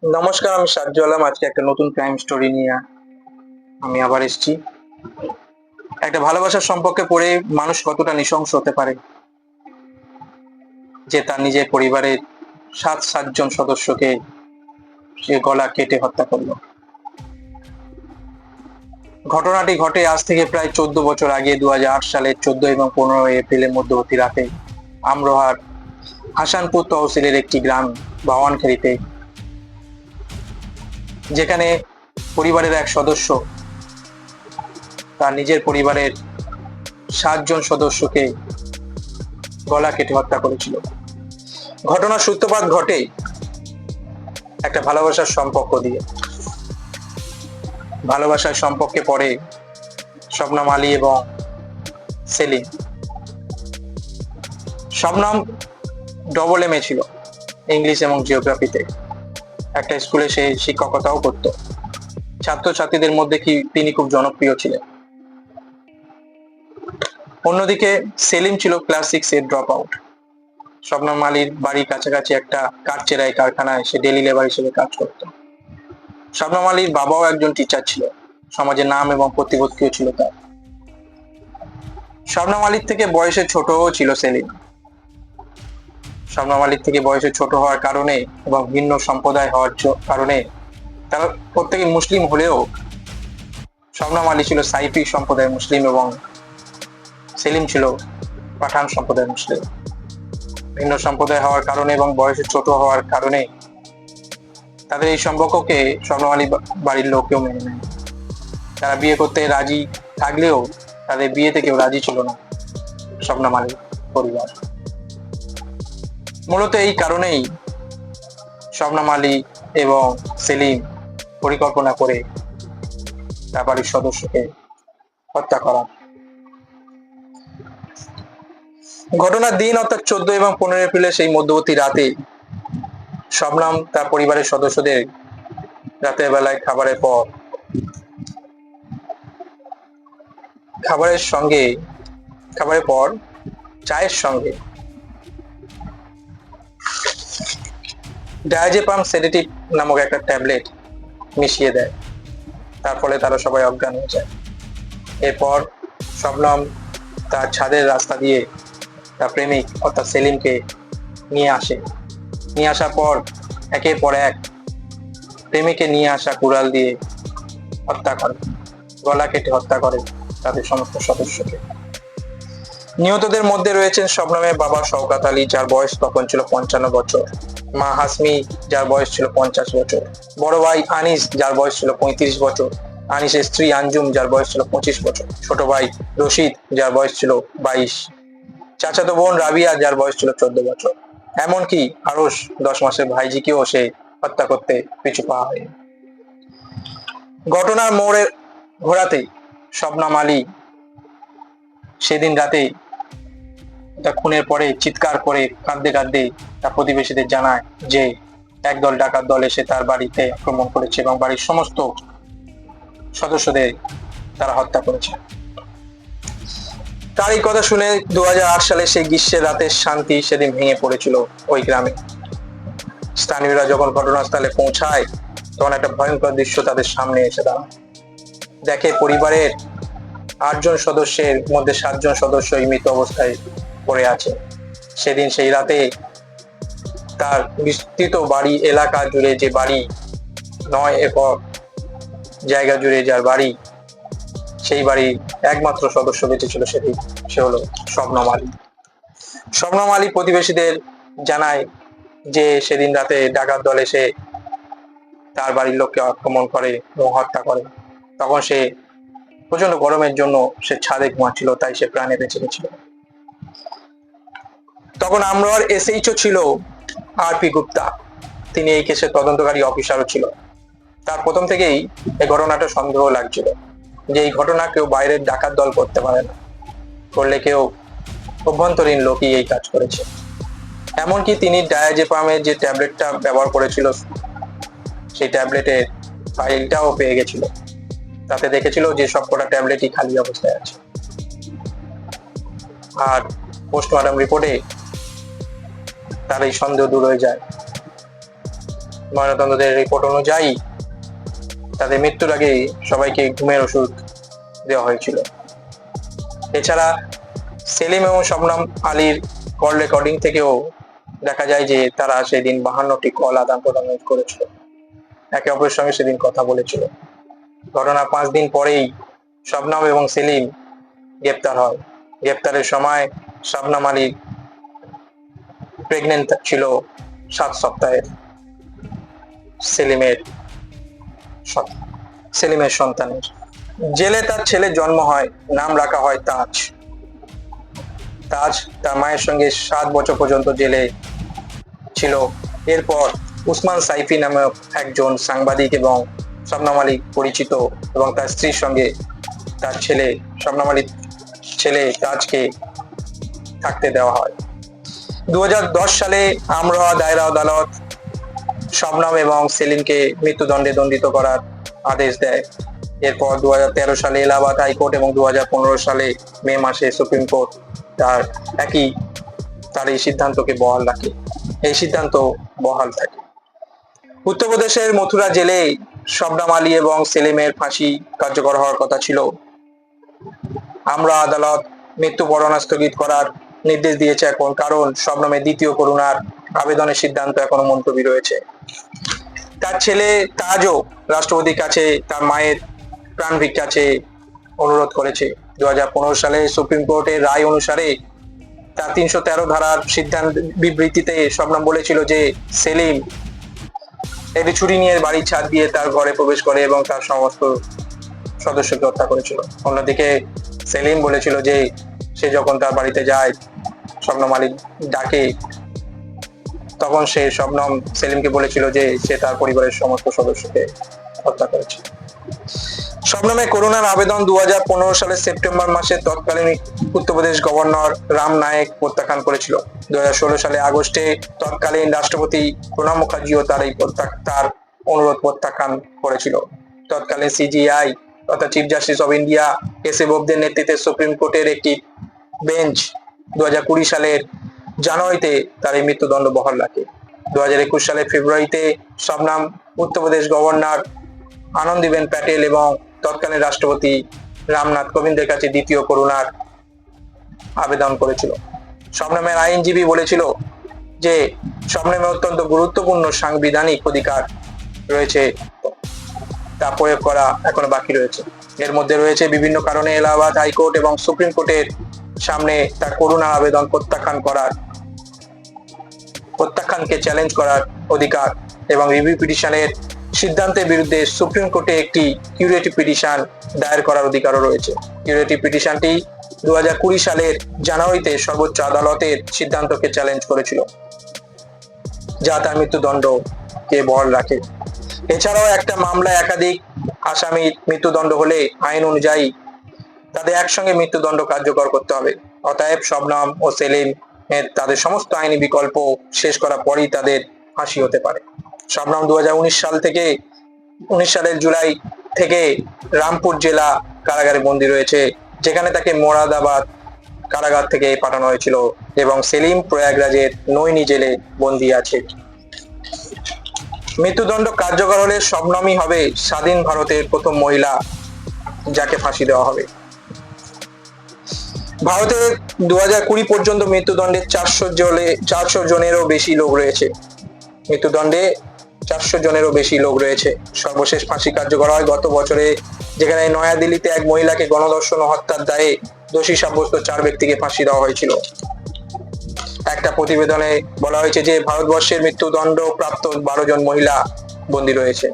নমস্কার, আমি সাজ্জু আলম। আজকে একটা নতুন ক্রাইম স্টোরি নিয়ে আমি আবার এসেছি। একটা ভালোবাসার সম্পর্কে পড়ে মানুষ কতটা নৃশংস হতে পারে, যে তার নিজের পরিবারের সাতজন সদস্যকে সে গলা কেটে হত্যা করলো। ঘটনাটি ঘটে আজ থেকে প্রায় 14 বছর আগে, 2008 সালের 14 এবং 15 এপ্রিলের মধ্যবর্তী রাতে আমরোহার হাসানপুর তহসিলের একটি গ্রাম বাওয়ানখালীতে, যেখানে পরিবারের এক সদস্য তার নিজের পরিবারের 7জন সদস্যকে গলা কেটে হত্যা করেছিল। ঘটনার সূত্রপাত ঘটে একটা ভালোবাসার সম্পর্ক দিয়ে। ভালোবাসার সম্পর্কে পড়ে শবনম আলী এবং সেলিম। শবনম ডবল এমএ ছিল ইংলিশ এবং জিওগ্রাফিতে। একটা স্কুলে সে শিক্ষকতাও করত। ছাত্রছাত্রীদের মধ্যে তিনি খুব জনপ্রিয় ছিলেন। অন্যদিকে সেলিম ছিল ক্লাস 6 এর ড্রপ আউট। শবনম আলীর বাড়ির কাছাকাছি একটা কাঠ চেরাই কারখানায় সে ডেলি লেবার হিসেবে কাজ করত। শবনম আলীর বাবাও একজন টিচার ছিল, সমাজে নাম এবং প্রতিপত্তিও ছিল তার। শবনম আলীর থেকে বয়সে ছোটও ছিল সেলিম। শবনম আলীর থেকে বয়সে ছোট হওয়ার কারণে এবং ভিন্ন সম্প্রদায় হওয়ার কারণে, তারা প্রত্যেকে মুসলিম হলেও শবনম আলী ছিল সাইফি সম্প্রদায়ের মুসলিম এবং সেলিম ছিল পাঠান সম্প্রদায়ের মুসলিম। ভিন্ন সম্প্রদায় হওয়ার কারণে এবং বয়সে ছোট হওয়ার কারণে তাদের এই সম্পর্ককে শবনম আলী বাড়ির লোকেও মেনে নেয়। তারা বিয়ে করতে রাজি থাকলেও তাদের বিয়েতে কেউ রাজি ছিল না শবনম আলীর পরিবার। মূলত এই কারণেই শবনম আলী এবং সেলিম পরিকল্পনা করে তার বাড়ির সদস্যকে হত্যা করা। ঘটনার দিন অর্থাৎ 14 এবং 15 এপ্রিলে সেই মধ্যবর্তী রাতে শবনম তার পরিবারের সদস্যদের রাতের বেলায় খাবারের পর চায়ের সঙ্গে ডায়াজেপাম সেডেটিভ নামক একটা ট্যাবলেট মিশিয়ে দেয়। তার ফলে তারা সবাই অজ্ঞান হয়ে যায়। এরপর শবনম তার ছাদের রাস্তা দিয়ে তার প্রেমিক অর্থাৎ সেলিমকে নিয়ে আসার পর একের পর এক প্রেমিকে নিয়ে আসা কুড়াল দিয়ে হত্যা করে, গলা কেটে হত্যা করে তাদের সমস্ত সদস্যকে। নিহতদের মধ্যে রয়েছেন শবনমের বাবা শওকত আলী, যার বয়স তখন ছিল 55 বছর, মা হাসমি, যার বয়স ছিল 50 বছর, বড় ভাই আনিস, যার বয়স ছিল 35 বছর, আনিসের স্ত্রী আঞ্জুম, যার বয়স ছিল 25 বছর, ছোট ভাই রশিদ, যার বয়স ছিল 22, চাচাতো বোন রাবিয়া, যার বয়স ছিল 14 বছর। এমনকি আরো 10 মাসের ভাইজিকেও সে হত্যা করতে পিছু পা হয়। ঘটনার মোড়ে ঘোরাতে শবনম আলী সেদিন রাতে তার খুনের পরে চিৎকার করে কাঁদতে কাঁদতে তার প্রতিবেশীদের জানায় যে একদল ডাকাত দল এসে তার বাড়িতে আক্রমণ করেছে এবং বাড়ির সমস্ত সদস্যদের তারা হত্যা করেছে। তার এই কথা শুনে 2008 সালে সেই গ্রীষ্মের রাতের শান্তি সেদিন ভেঙে পড়েছিল ওই গ্রামে। স্থানীয়রা যখন ঘটনাস্থলে পৌঁছায় তখন একটা ভয়ঙ্কর দৃশ্য তাদের সামনে এসে দাঁড়ায়। দেখে পরিবারের 8জন সদস্যের মধ্যে 7জন সদস্য মৃত অবস্থায় পড়ে আছে। সেদিন সেই রাতে তার বিস্তৃত বাড়ি এলাকা জুড়ে, যে বাড়ি 9 একর জায়গা জুড়ে যার বাড়ি, সেই বাড়ির একমাত্র সদস্য বেঁচে ছিল সেদিন, সে হলো শবনম আলী। শবনম আলী প্রতিবেশীদের জানায় যে সেদিন রাতে ডাকাত দল এসে তার বাড়ির লোককে আক্রমণ করে এবং হত্যা করে। তখন সে প্রচন্ড গরমের জন্য সে ছাদে ঘুমাচ্ছিল, তাই সে প্রাণে বেঁচে গেছিল। তখন আমরোয়ার এসএইচও ছিল আরপি গুপ্তা, তিনি এই কেসের তদন্তকারী অফিসারও ছিল। তার প্রথম থেকেই এই ঘটনাটা সন্দেহ লাগছিল যে এই ঘটনা কেউ বাইরের ডাকাত দল করতে পারে না, করলে কেউ অভ্যন্তরীণ লোকই এই কাজ করেছে। এমনকি তিনি ডায়াজেপামের যে ট্যাবলেটটা ব্যবহার করেছিল সেই ট্যাবলেটের ফাইলটাও পেয়ে গেছিল। তাতে দেখেছিল যে সবকটা ট্যাবলেটই খালি অবস্থায় আছে। আর পোস্টমর্টম রিপোর্টে তার এই সন্দেহ দূর হয়ে যায়। ময়নাতদন্তের রিপোর্ট অনুযায়ী তাদের মৃত্যুর আগে সবাইকে ঘুমের ওষুধ দেওয়া হয়েছিল। এছাড়া সেলিম এবং শবনম আলীর কল রেকর্ডিং থেকেও দেখা যায় যে তারা সেদিন 52টি কল আদান প্রদান করেছিল, একে অপরের সঙ্গে সেদিন কথা বলেছিল। ঘটনা 5 দিন পরেই শবনম এবং সেলিম গ্রেপ্তার হয়। গ্রেপ্তারের সময় শবনম আলী প্রেগনেন্ট ছিল 7 সপ্তাহের সেলিমের সন্তানের। জেলে তার ছেলের জন্ম হয়, নাম রাখা হয় তাজ। তাজ তার মায়ের সঙ্গে 7 বছর পর্যন্ত জেলে ছিল। এরপর উসমান সাইফি নামক একজন সাংবাদিক এবং শবনম আলী পরিচিত এবং তার স্ত্রীর সঙ্গে তার ছেলে শবনম আলীর ছেলে তাজকে থাকতে দেওয়া হয়। 2010 সালে আমরোহা দায়রা আদালত শবনম এবং সেলিমকে মৃত্যুদণ্ডে দণ্ডিত করার আদেশ দেয়। এরপর 2013 সালে এলাহাবাদ হাইকোর্ট এবং 2015 সালে মে মাসে সুপ্রিম কোর্ট তার এই সিদ্ধান্তকে বহাল রাখে। এই সিদ্ধান্ত বহাল থাকে। উত্তরপ্রদেশের মথুরা জেলে শবনম আলী এবং সেলিমের ফাঁসি কার্যকর হওয়ার কথা ছিল। আমরা আদালত মৃত্যু পরোয়ানা স্থগিত করার নির্দেশ দিয়েছে এখন, কারণ শবনমের দ্বিতীয় করুণার আবেদনের সিদ্ধান্ত এখনো মুলতবি রয়েছে। তার ছেলে তাজও রাষ্ট্রপতির কাছে তার মায়ের প্রাণ ভিক্ষা চেয়ে অনুরোধ করেছে। 2015 সালে সুপ্রিম কোর্টের রায় অনুসারে তার 313 ধারার সিদ্ধান্ত বিবৃতিতে শবনম বলেছিল যে সেলিম একটি ছুরি নিয়ে বাড়ির ছাদ দিয়ে তার ঘরে প্রবেশ করে এবং তার সমস্ত সদস্যকে হত্যা করেছিল। অন্যদিকে সেলিম বলেছিল যে সে যখন তার বাড়িতে যায়, শবনম আলী ডাকে, তখন সে শবনম সেলিমকে বলেছিল যে সে তার পরিবারের সমস্ত সদস্যকে হত্যা করেছে। শবনমের করুণার আবেদন 2015 সালের সেপ্টেম্বর মাসে তৎকালীন উত্তরপ্রদেশ গভর্নর রাম নায়েক প্রত্যাখ্যান করেছিল। 2016 সালে আগস্টে তৎকালীন রাষ্ট্রপতি প্রণব মুখার্জিও তার অনুরোধ প্রত্যাখ্যান করেছিল। তৎকালীন সিজিআই অর্থাৎ chief justice of India S A বোবদের নেতৃত্বে সুপ্রিম কোর্টের একটি বেঞ্চ 2020 সালের জানুয়ারিতে তার এই মৃত্যুদণ্ড বহাল রাখে। 2021 সালের ফেব্রুয়ারিতে শবনম উত্তরপ্রদেশ গভর্নর আনন্দীবেন প্যাটেল এবং তৎকালীন রাষ্ট্রপতি রামনাথ কোবিন্দের কাছে দ্বিতীয় করুণার আবেদন করেছিল। শবনমের আইনজীবী বলেছিল যে শবনমের অত্যন্ত গুরুত্বপূর্ণ সাংবিধানিক অধিকার রয়েছে, তা প্রয়োগ করা এখনো বাকি রয়েছে। এর মধ্যে রয়েছে বিভিন্ন কারণে এলাহাবাদ হাইকোর্ট এবং সুপ্রিম কোর্টের সামনে তার করুণার আবেদন প্রত্যাখ্যানকে চ্যালেঞ্জ করার অধিকার এবং রিভিউ পিটিশনের সিদ্ধান্তের বিরুদ্ধে সুপ্রিম কোর্টে একটি কিউরেটিভ পিটিশন দায়ের করার অধিকারও রয়েছে। কিউরেটিভ পিটিশনটি 2020 সালের জানুয়ারিতে সর্বোচ্চ আদালতের সিদ্ধান্তকে চ্যালেঞ্জ করেছিল, যা তার মৃত্যুদণ্ডকে বহাল রাখে। এছাড়াও একটা মামলায় একাধিক আসামির মৃত্যুদণ্ড হলে আইন অনুযায়ী তাদের একসঙ্গে মৃত্যুদণ্ড কার্যকর করতে হবে। অতএব শবনম ও সেলিম তাদের সমস্ত আইনি বিকল্প শেষ করার পরেই তাদের ফাঁসি হতে পারে। শবনম 2019 সালের জুলাই থেকে রামপুর জেলা কারাগারে বন্দী রয়েছে, যেখানে তাকে মোরাদাবাদ কারাগার থেকে পাঠানো হয়েছিল, এবং সেলিম প্রয়াগরাজের নৈনি জেলে বন্দী আছে। মৃত্যুদণ্ড কার্যকর হলে শবনমই হবে স্বাধীন ভারতের প্রথম মহিলা যাকে ফাঁসি দেওয়া হবে। ভারতে 2020 পর্যন্ত মৃত্যুদণ্ডে 400 জনেরও বেশি লোক রয়েছে। মৃত্যুদণ্ডে 400 জনেরও বেশি লোক রয়েছে। সর্বশেষ ফাঁসি কার্যকর হয় গত বছরে, যেখানে নয়াদিল্লিতে এক মহিলাকে গণধর্ষণ ও হত্যার দায়ে দোষী সাব্যস্ত 4 ব্যক্তিকে ফাঁসি দেওয়া হয়েছিল। একটা প্রতিবেদনে বলা হয়েছে যে ভারতবর্ষের মৃত্যুদণ্ড প্রাপ্ত 12 জন মহিলা বন্দী রয়েছে।